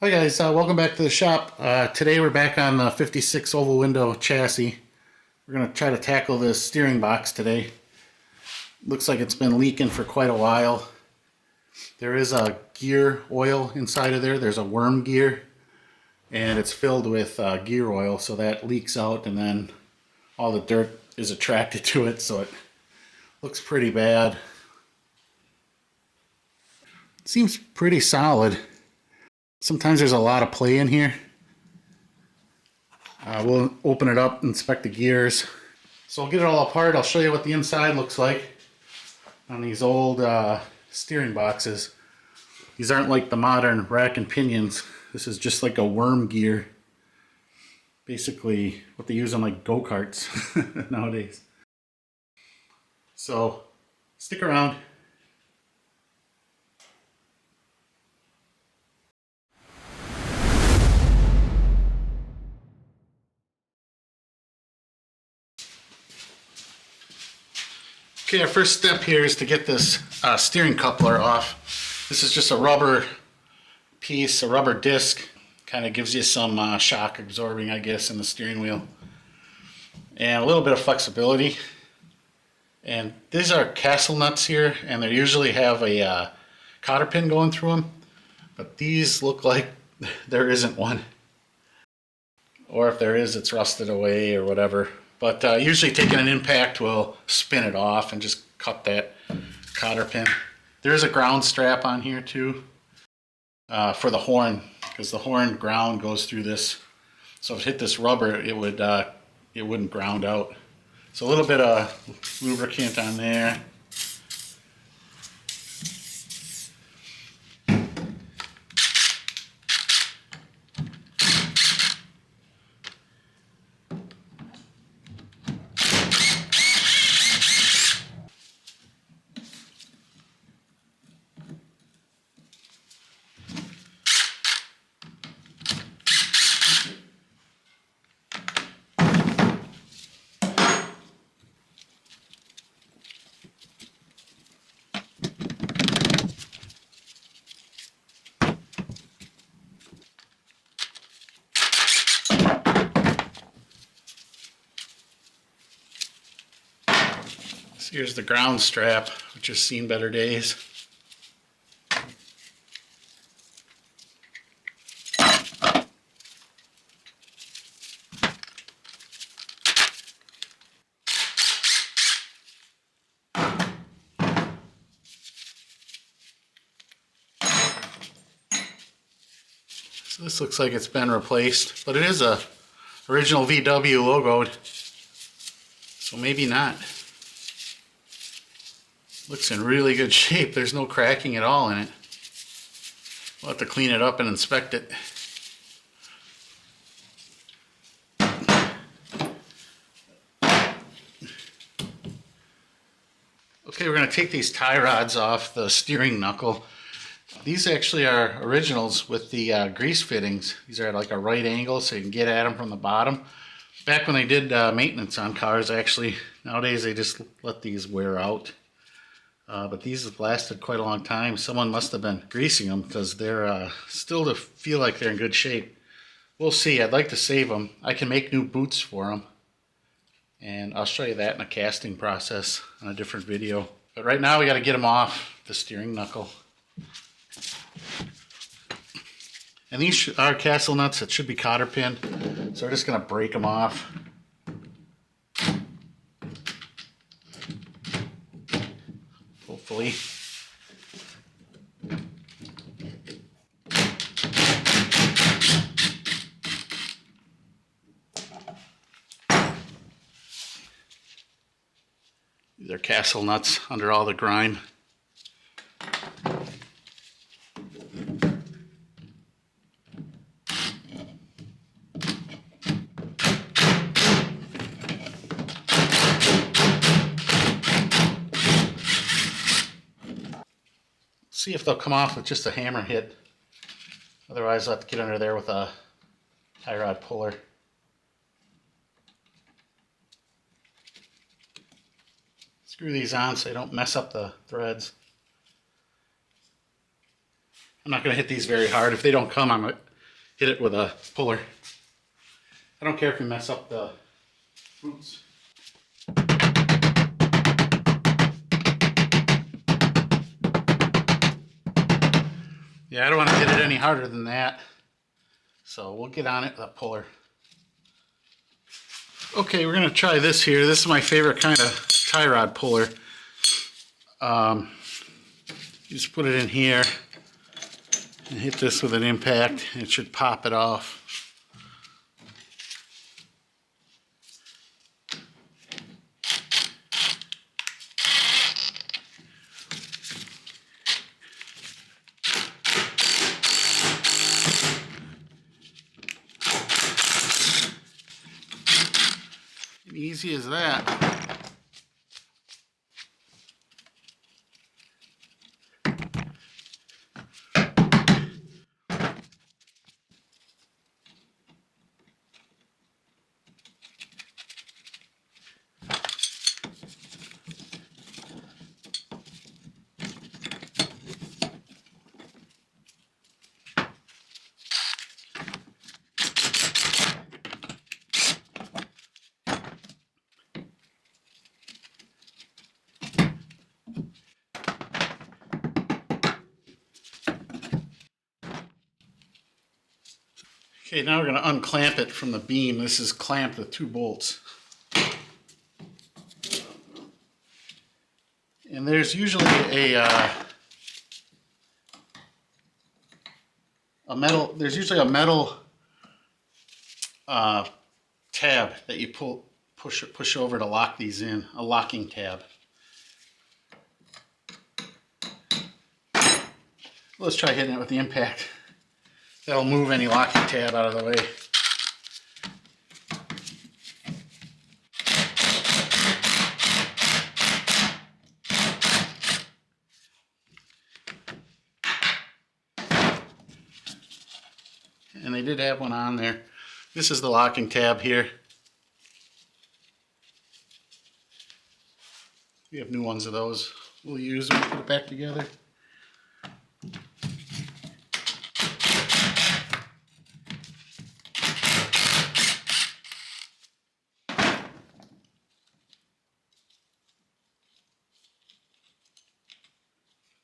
Hi guys, welcome back to the shop. Today we're back on the 56 oval window chassis. We're going to try to tackle this steering box today. Looks like it's been leaking for quite a while. There is a gear oil inside of there. There's a worm gear and it's filled with gear oil, so that leaks out and then all the dirt is attracted to it, so it looks pretty bad. It seems pretty solid. Sometimes there's a lot of play in here. We'll open it up, inspect the gears. So I'll get it all apart. I'll show you what the inside looks like on these old steering boxes. These aren't like the modern rack and pinions. This is just like a worm gear. Basically what they use on like go-karts nowadays. So stick around. Okay, our first step here is to get this steering coupler off. This is just a rubber piece, a rubber disc. Kind of gives you some shock absorbing, I guess, in the steering wheel. And a little bit of flexibility. And these are castle nuts here, and they usually have a cotter pin going through them. But these look like there isn't one. Or if there is, it's rusted away or whatever. But usually taking an impact will spin it off and just cut that cotter pin. There's a ground strap on here too for the horn, because the horn ground goes through this. So if it hit this rubber, it wouldn't ground out. So a little bit of lubricant on there. Here's the ground strap, which has seen better days. So this looks like it's been replaced, but it is a original VW logoed, so maybe not. Looks in really good shape. There's no cracking at all in it. We'll have to clean it up and inspect it. Okay, we're going to take these tie rods off the steering knuckle. These actually are originals with the grease fittings. These are at like a right angle so you can get at them from the bottom. Back when they did maintenance on cars, actually, nowadays they just let these wear out. But these have lasted quite a long time. Someone must have been greasing them because they're still to feel like they're in good shape. We'll see. I'd like to save them. I can make new boots for them. And I'll show you that in a casting process on a different video. But right now we got to get them off the steering knuckle. And these are castle nuts that should be cotter pinned. So we're just going to break them off. Hopefully. These are castle nuts under all the grime. See if they'll come off with just a hammer hit. Otherwise I'll have to get under there with a tie rod puller. Screw these on so they don't mess up the threads. I'm not going to hit these very hard. If they don't come, I'm hit it with a puller. I don't care if you mess up the roots. Yeah, I don't want to hit it any harder than that. So we'll get on it with a puller. Okay, we're going to try this here. This is my favorite kind of tie rod puller. You just put it in here and hit this with an impact. It should pop it off. Easy as that. Okay, now we're going to unclamp it from the beam. This is clamped with 2 bolts. And there's usually a metal tab that you push over to lock these in, a locking tab. Let's try hitting it with the impact. That'll move any locking tab out of the way. And they did have one on there. This is the locking tab here. We have new ones of those. We'll use them, put it back together.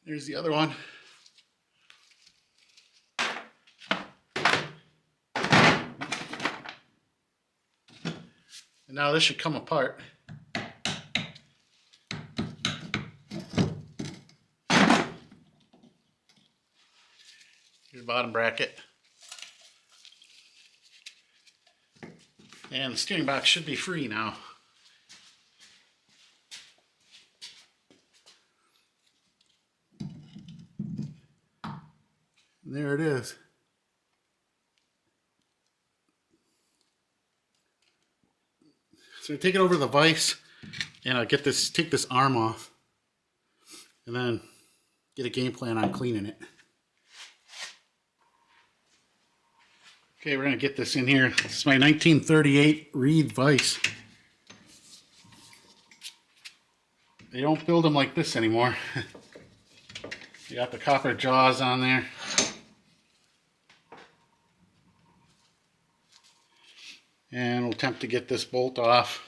There's the other one. And now this should come apart. Here's the bottom bracket. And the steering box should be free now. And there it is. So take it over the vise and I'll take this arm off and then get a game plan on cleaning it. Okay, we're going to get this in here. This is my 1938 Reed vise. They don't build them like this anymore. You got the copper jaws on there. And we'll attempt to get this bolt off.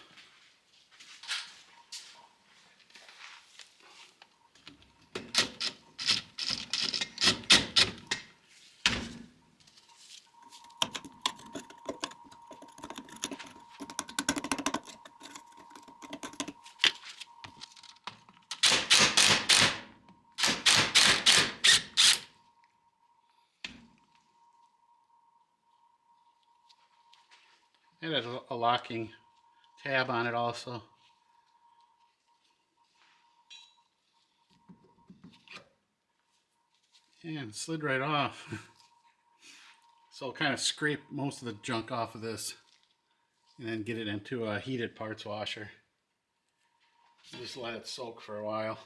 It has a locking tab on it also. And it slid right off. So I'll kind of scrape most of the junk off of this and then get it into a heated parts washer. Just let it soak for a while.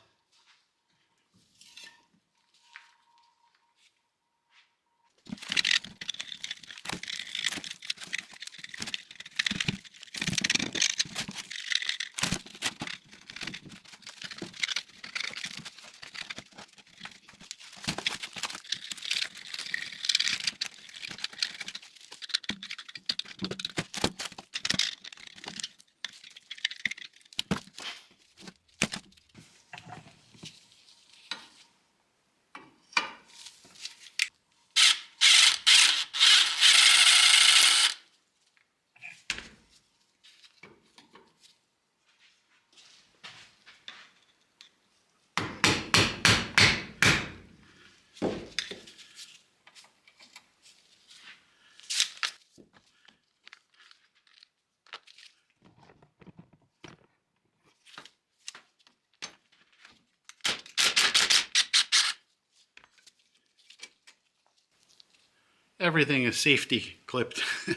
Everything is safety clipped. I'm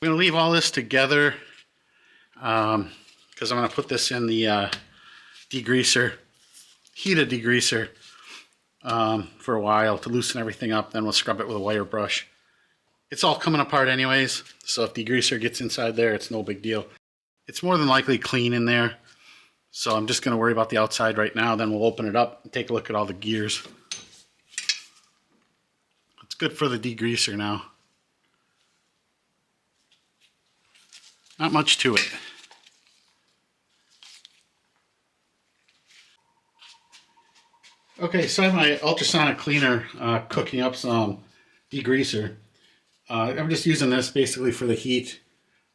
going to leave all this together because I'm going to put this in the degreaser, heated degreaser, for a while to loosen everything up. Then we'll scrub it with a wire brush. It's all coming apart anyways, so if degreaser gets inside there, it's no big deal. It's more than likely clean in there, so I'm just going to worry about the outside right now. Then we'll open it up and take a look at all the gears. It's good for the degreaser now. Not much to it. Okay, so I have my ultrasonic cleaner cooking up some degreaser. I'm just using this basically for the heat,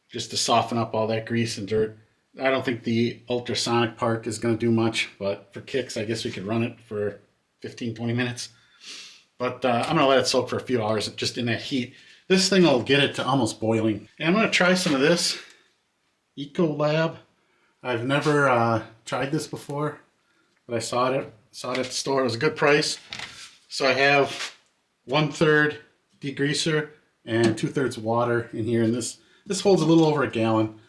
just to soften up all that grease and dirt. I don't think the ultrasonic part is going to do much, but for kicks, I guess we could run it for 15-20 minutes. But I'm going to let it soak for a few hours just in that heat. This thing will get it to almost boiling. And I'm going to try some of this Eco Lab. I've never tried this before, but I saw it at the store. It was a good price. So I have 1/3 degreaser and 2/3 water in here, and this holds a little over a gallon.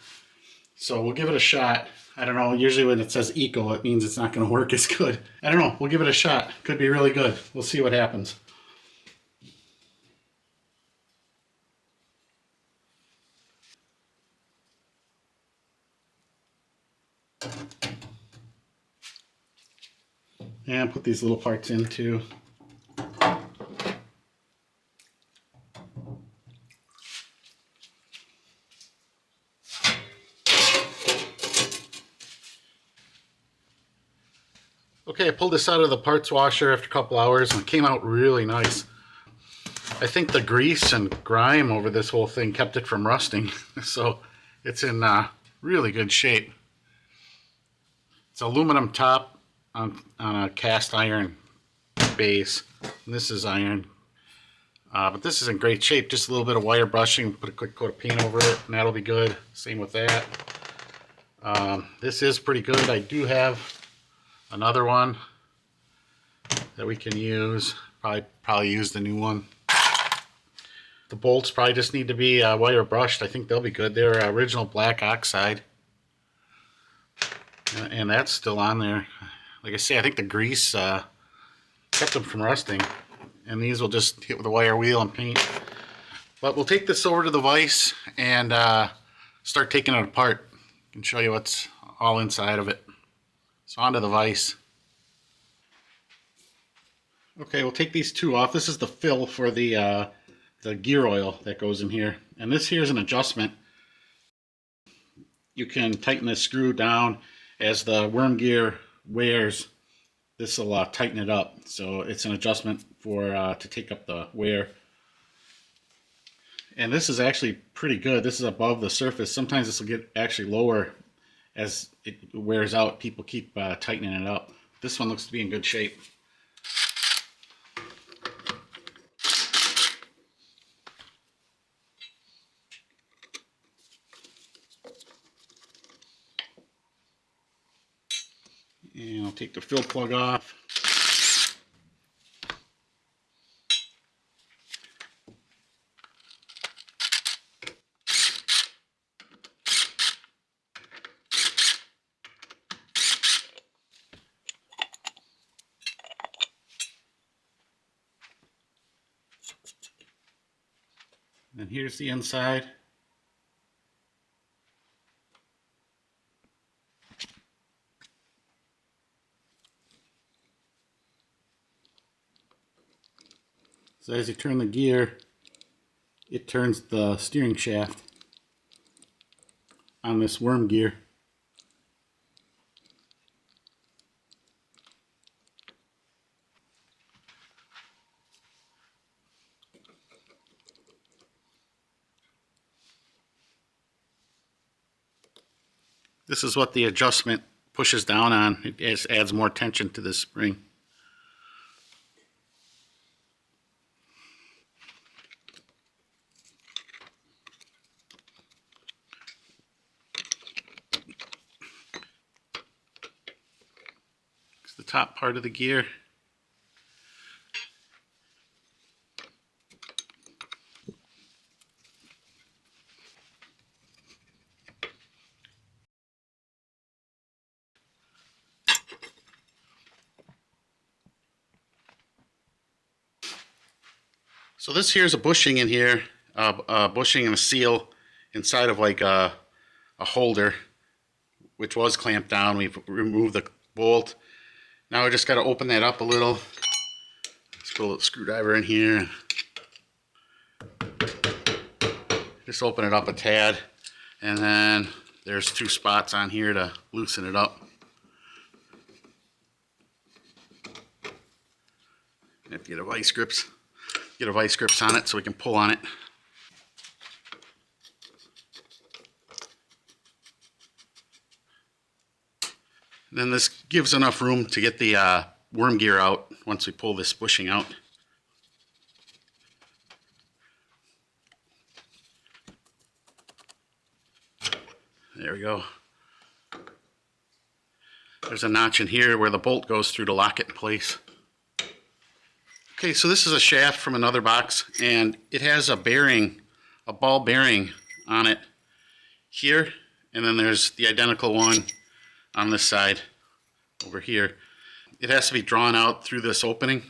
So we'll give it a shot. I don't know, usually when it says eco, it means it's not going to work as good. I don't know, we'll give it a shot. Could be really good. We'll see what happens. And put these little parts in too. Okay, I pulled this out of the parts washer after a couple hours and it came out really nice. I think the grease and grime over this whole thing kept it from rusting, so it's in really good shape. It's aluminum top on a cast iron base, and this is iron. But this is in great shape. Just a little bit of wire brushing, put a quick coat of paint over it, and that'll be good. Same with that. This is pretty good. I do have another one that we can use. Probably use the new one. The bolts probably just need to be wire brushed. I think they'll be good. They're original black oxide, and that's still on there. Like I say, I think the grease kept them from rusting, and these will just hit with a wire wheel and paint. But we'll take this over to the vise and start taking it apart and show you what's all inside of it. So onto the vise. Okay, we'll take these two off. This is the fill for the gear oil that goes in here, and this here is an adjustment. You can tighten this screw down as the worm gear wears. This will tighten it up, so it's an adjustment for to take up the wear. And this is actually pretty good. This is above the surface. Sometimes this will get actually lower as it wears out. People keep tightening it up. This one looks to be in good shape. And I'll take the fill plug off. And here's the inside. So as you turn the gear, it turns the steering shaft on this worm gear. This is what the adjustment pushes down on. It adds more tension to this spring. top part of the gear. So this here is a bushing in here, bushing and a seal inside of like a holder, which was clamped down. We've removed the bolt. Now we just got to open that up a little. Let's put a little screwdriver in here. Just open it up a tad, and then there's 2 spots on here to loosen it up. You have to get a vice grips. Get a vice grips on it so we can pull on it. And then this gives enough room to get the worm gear out once we pull this bushing out. There we go. There's a notch in here where the bolt goes through to lock it in place. Okay, so this is a shaft from another box, and it has a bearing, a ball bearing on it here, and then there's the identical one on this side over here. It has to be drawn out through this opening.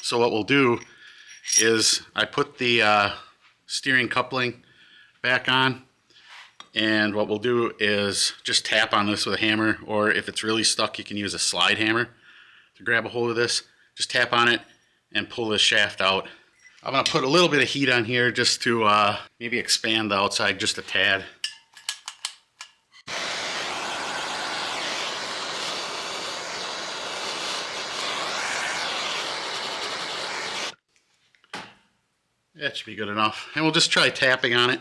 So what we'll do is I put the steering coupling back on, and what we'll do is just tap on this with a hammer, or if it's really stuck you can use a slide hammer to grab a hold of this. Just tap on it and pull this shaft out. I'm going to put a little bit of heat on here just to maybe expand the outside just a tad. That should be good enough. And we'll just try tapping on it.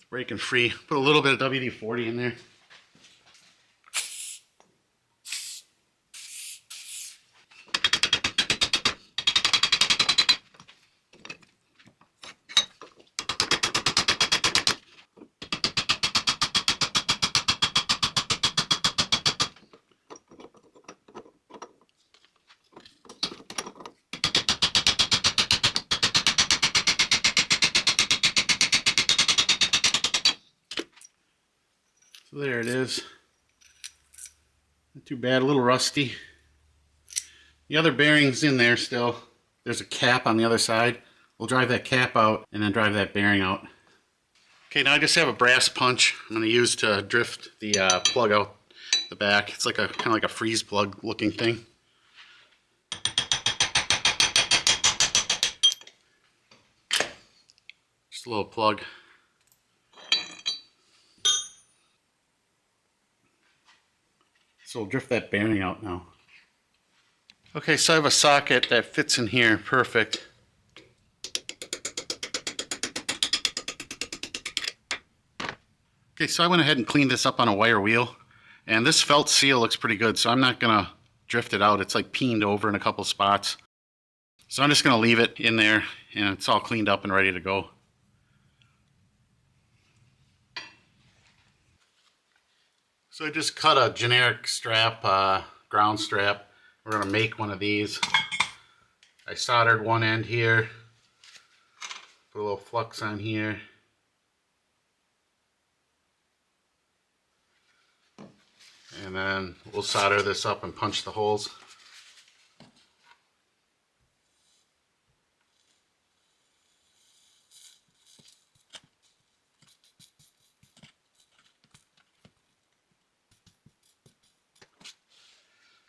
Breaking free. Put a little bit of WD-40 in there. So there it is. Not too bad, a little rusty. The other bearing's in there still. There's a cap on the other side. We'll drive that cap out and then drive that bearing out. Okay, now I just have a brass punch I'm going to use to drift the plug out the back. It's like a kind of like a freeze plug looking thing. Just a little plug. So we'll drift that bearing out now. Okay, so I have a socket that fits in here perfect. Okay, so I went ahead and cleaned this up on a wire wheel, and this felt seal looks pretty good, so I'm not gonna drift it out. It's like peened over in a couple spots. So I'm just gonna leave it in there, and it's all cleaned up and ready to go. So I just cut a generic strap, ground strap. We're going to make one of these. I soldered one end here. Put a little flux on here. And then we'll solder this up and punch the holes.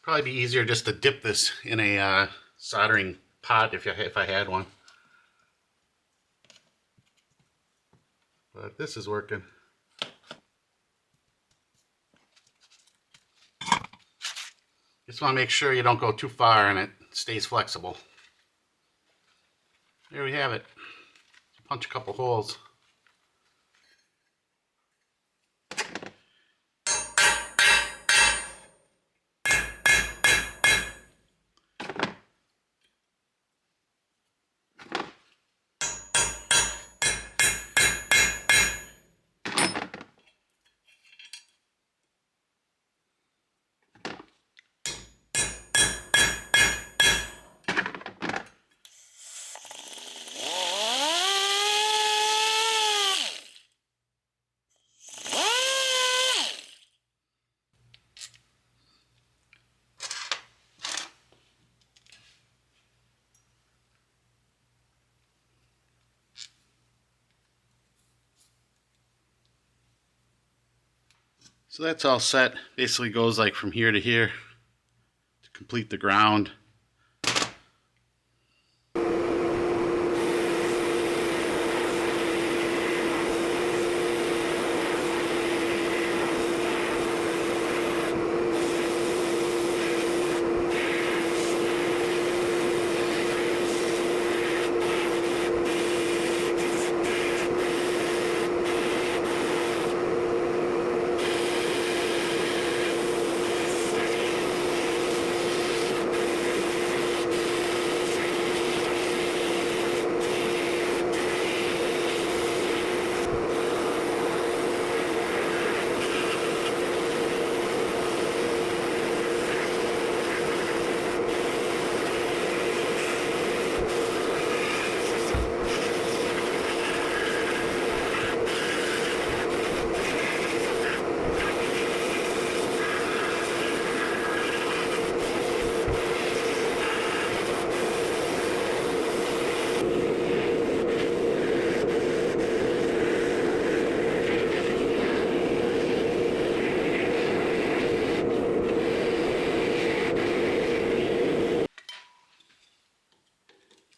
Probably be easier just to dip this in a soldering pot if I had one. But this is working. Just want to make sure you don't go too far and it stays flexible. There we have it. Punch a couple holes. So that's all set. Basically goes like from here to here to complete the ground.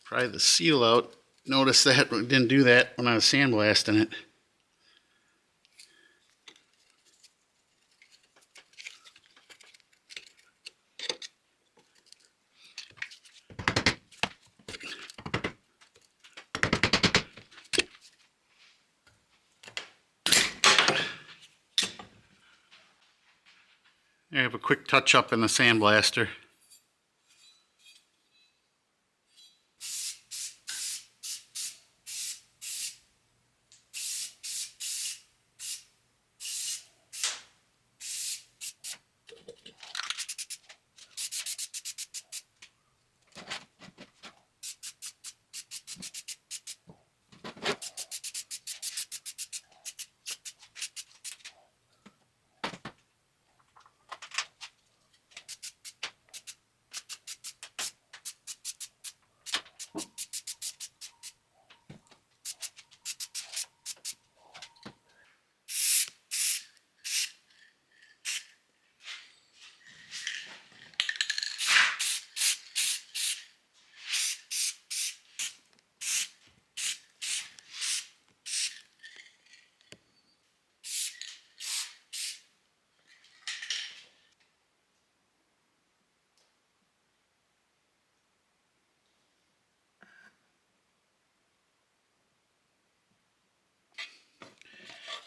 Pry the seal out. Notice that we didn't do that when I was sandblasting it. I have a quick touch up in the sandblaster.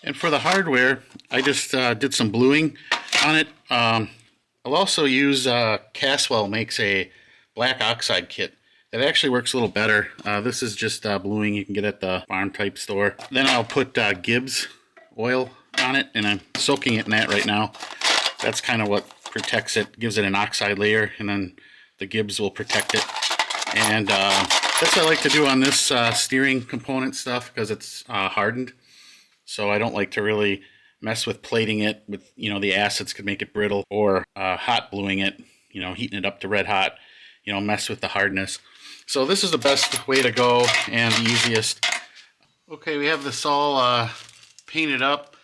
And for the hardware, I just did some bluing on it. I'll also use Caswell makes a black oxide kit that actually works a little better. This is just bluing you can get at the farm type store. Then I'll put Gibbs oil on it, and I'm soaking it in that right now. That's kind of what protects it, gives it an oxide layer, and then the Gibbs will protect it. And that's what I like to do on this steering component stuff because it's hardened. So I don't like to really mess with plating it with, the acids could make it brittle, or hot bluing it, heating it up to red hot, mess with the hardness. So this is the best way to go and the easiest. Okay, we have this all painted up.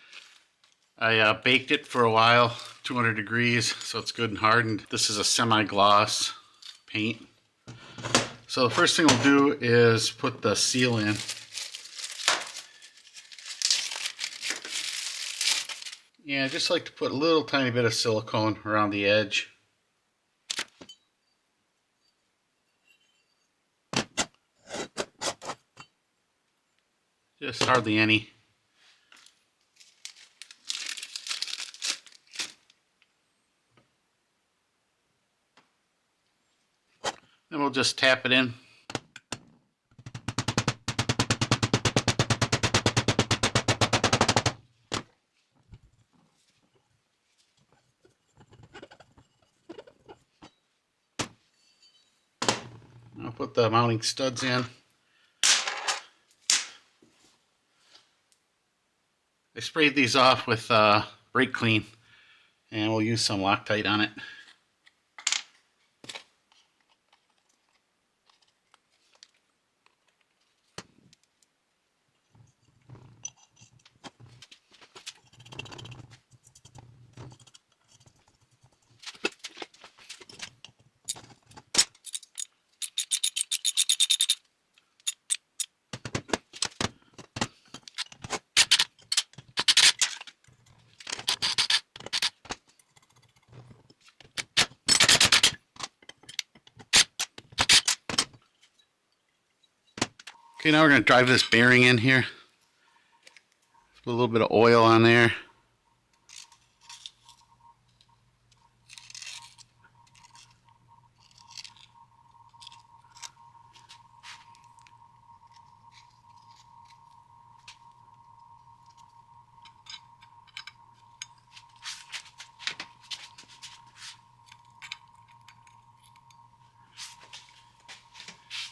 I baked it for a while, 200 degrees, so it's good and hardened. This is a semi-gloss paint. So the first thing we'll do is put the seal in. Yeah, I just like to put a little tiny bit of silicone around the edge. Just hardly any. Then we'll just tap it in. I'll put the mounting studs in. I sprayed these off with brake clean, and we'll use some Loctite on it. Okay, now we're going to drive this bearing in here. Put a little bit of oil on there.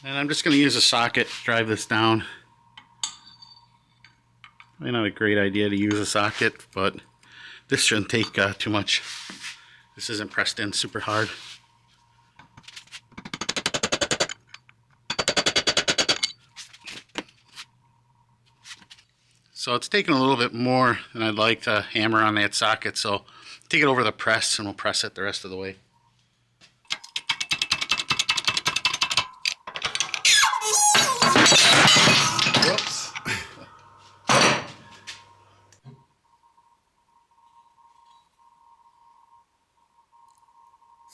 And I'm just going to use a socket to drive this down. Probably not a great idea to use a socket, but this shouldn't take too much. This isn't pressed in super hard. So it's taking a little bit more than I'd like to hammer on that socket, so take it over the press and we'll press it the rest of the way. Whoops.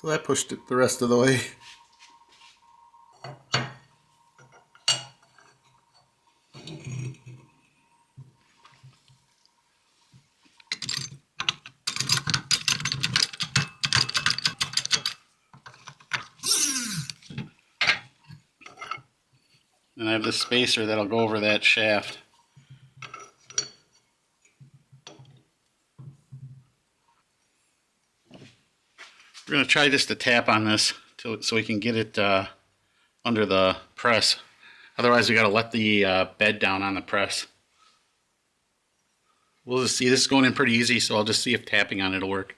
So that pushed it the rest of the way. And I have this spacer that'll go over that shaft. We're going to try just to tap on this so we can get it under the press. Otherwise we got to let the bed down on the press. We'll just see. This is going in pretty easy, so I'll just see if tapping on it will work.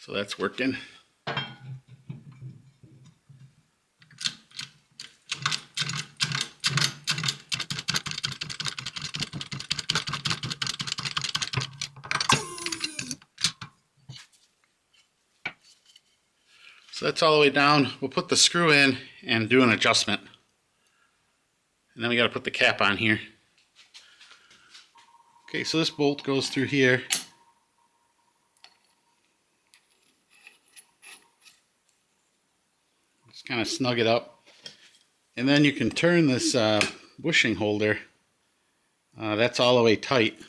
So that's working. So that's all the way down. We'll put the screw in and do an adjustment. And then we got to put the cap on here. Okay, so this bolt goes through here. Just kind of snug it up. And then you can turn this bushing holder. That's all the way tight.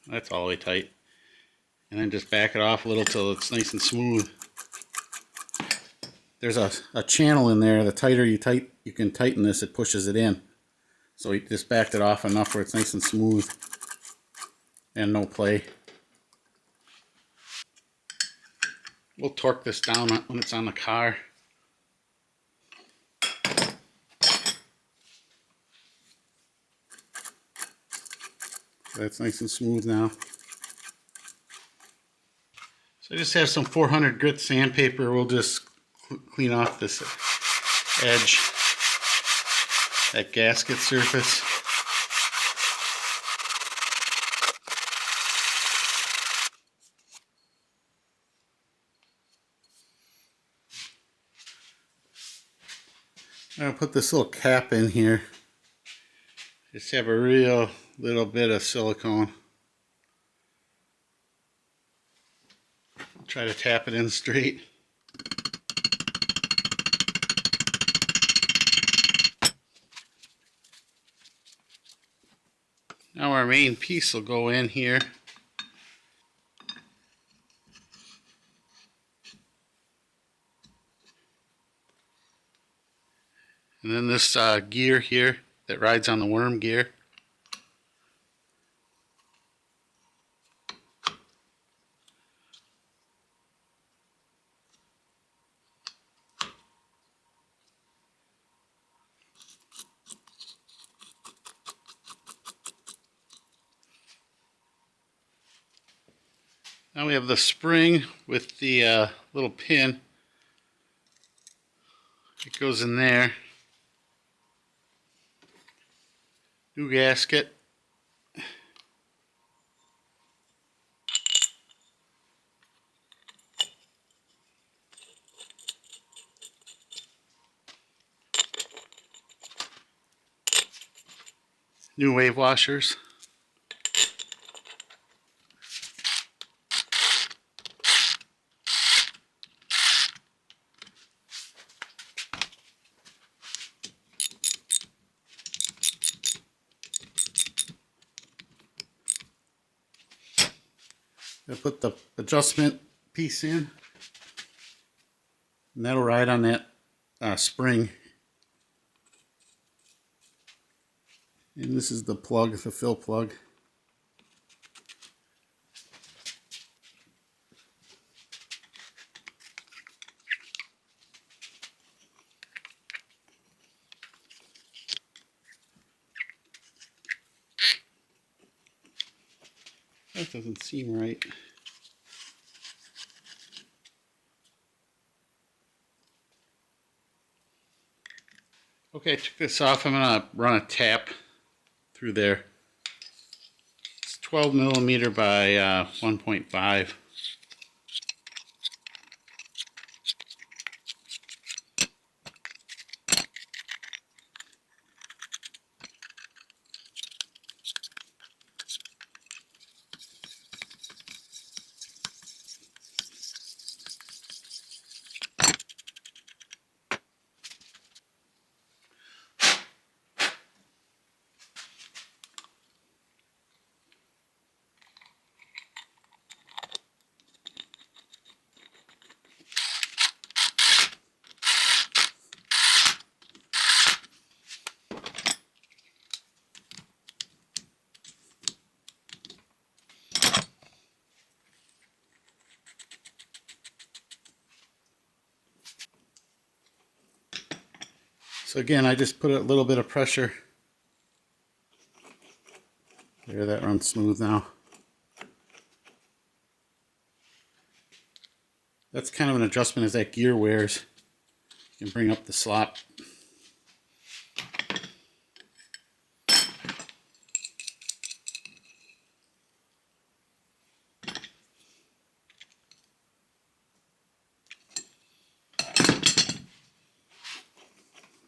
That's all the way tight. And then just back it off a little till it's nice and smooth. There's a channel in there. The tighter you can tighten this, it pushes it in. So we just backed it off enough where it's nice and smooth and no play. We'll torque this down when it's on the car. That's nice and smooth now. So I just have some 400 grit sandpaper. We'll just clean off this edge, that gasket surface. I'm going to put this little cap in here. Just have a real little bit of silicone. Try to tap it in straight. Now our main piece will go in here. And then this gear here that rides on the worm gear. Now we have the spring with the little pin. It goes in there. New gasket. New wave washers. I put the adjustment piece in, and that'll ride on that spring. And this is the plug, the fill plug. That doesn't seem right. Okay, I took this off. I'm gonna run a tap through there. It's 12 millimeter by 1.5. So again, I just put a little bit of pressure. There, that runs smooth now. That's kind of an adjustment as that gear wears. You can bring up the slop.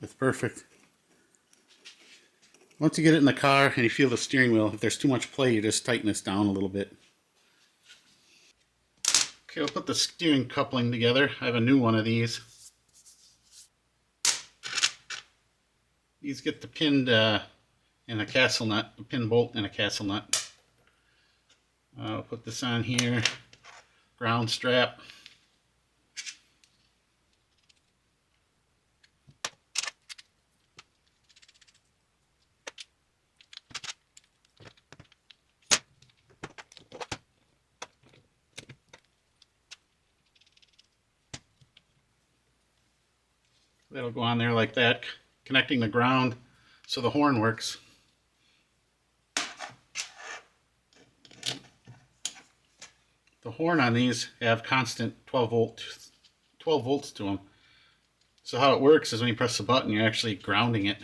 It's perfect. Once you get it in the car and you feel the steering wheel, if there's too much play, you just tighten this down a little bit. Okay, we'll put the steering coupling together. I have a new one of these. These get the pinned in a castle nut, a pin bolt and a castle nut. I'll put this on here. Ground strap. That'll go on there like that, connecting the ground so the horn works. The horn on these have constant 12 volts to them. So how it works is when you press the button, you're actually grounding it.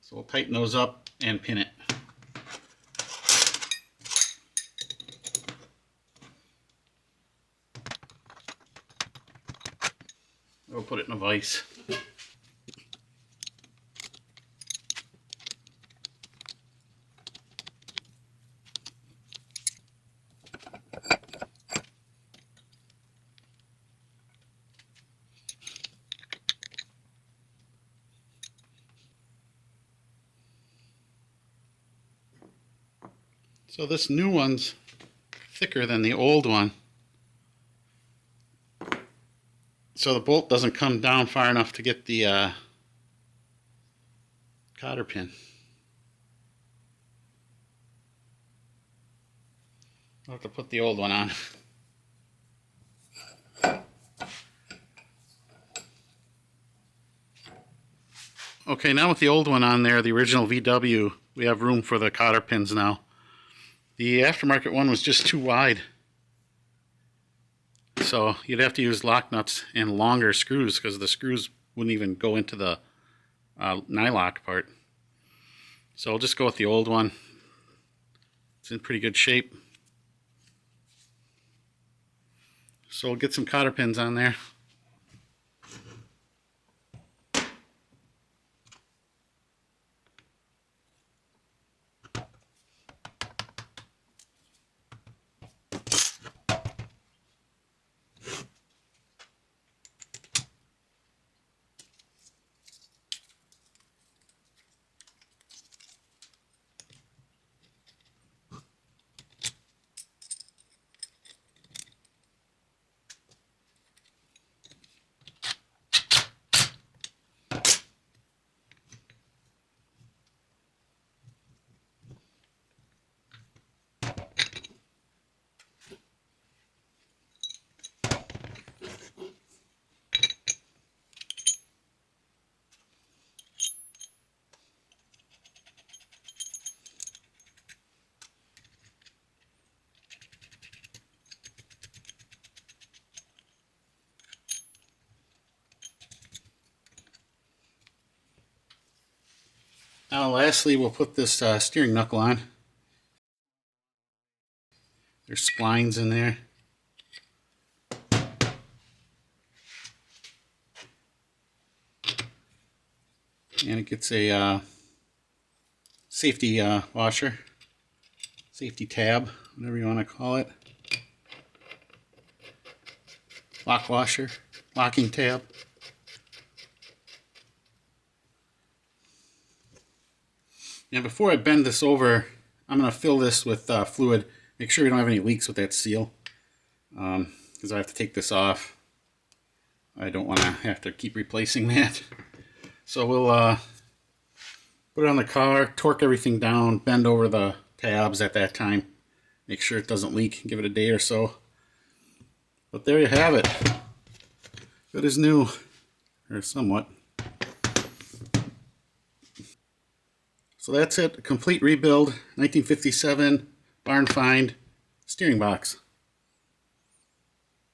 So we'll tighten those up and pin it. We'll put it in a vise. So this new one's thicker than the old one. So the bolt doesn't come down far enough to get the cotter pin. I'll have to put the old one on. Okay, now with the old one on there, the original VW, we have room for the cotter pins now. The aftermarket one was just too wide. So you'd have to use lock nuts and longer screws because the screws wouldn't even go into the nylock part. So I'll just go with the old one. It's in pretty good shape. So we'll get some cotter pins on there. Now lastly, we'll put this steering knuckle on. There's splines in there. And it gets a safety washer, safety tab, whatever you want to call it. Lock washer, locking tab. Now before I bend this over, I'm going to fill this with fluid. Make sure you don't have any leaks with that seal, because I have to take this off. I don't want to have to keep replacing that. So we'll put it on the car, torque everything down, bend over the tabs at that time. Make sure it doesn't leak. Give it a day or so. But there you have it. Good as new, or somewhat. So that's it. A complete rebuild, 1957 barn find steering box.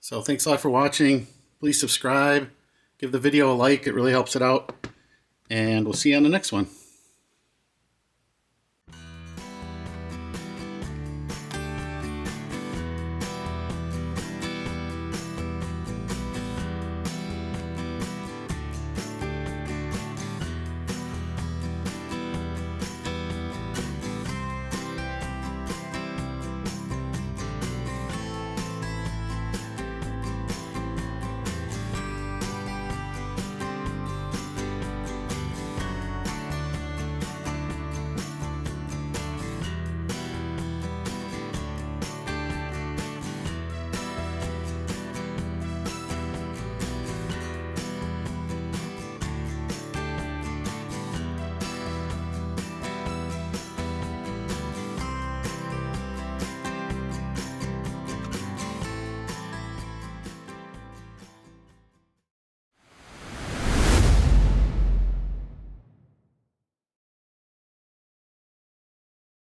So thanks a lot for watching. Please subscribe. Give the video a like. It really helps it out. And we'll see you on the next one.